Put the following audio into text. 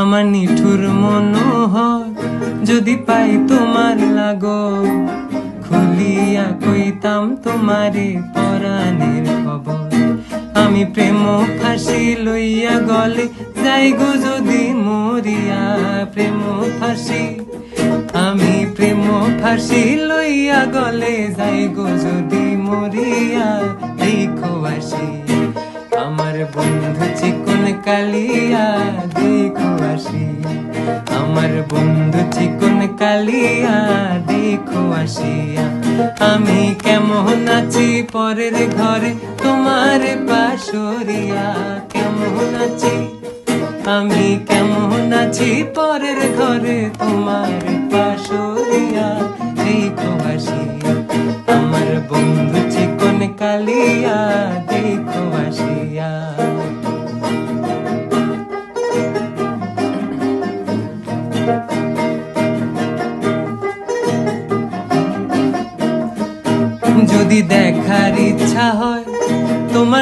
আমার নিঠুর মনোহর যদি পাই তোমার লাগো, খুলিয়া কইতাম তোমারে পরাণের খবর। আমি প্রেম ফাঁসি লইয়া গলে যাই গো যদি মরিয়া, প্রেম ফাঁসি আমি প্রেম ফাঁসি লইয়া গলে যাই গো যদি মরিয়া। দেখো আসি আমার বন্ধু চিকন কালিয়া, দেখো আসি আমার বন্ধু চিকন কালিয়া, দেখো আসিয়া। আমি কেমন আছি পরের ঘরে তোমার পাশরিয়া, কেমন আছি আমি কেমন আছি পরের ঘরে তোমার পাশরিয়া। দেখো আসিয়া আমার বন্ধু চিকন কালিয়া, দেখো আসিয়া। যদি দেখার ইচ্ছা হয় তোমার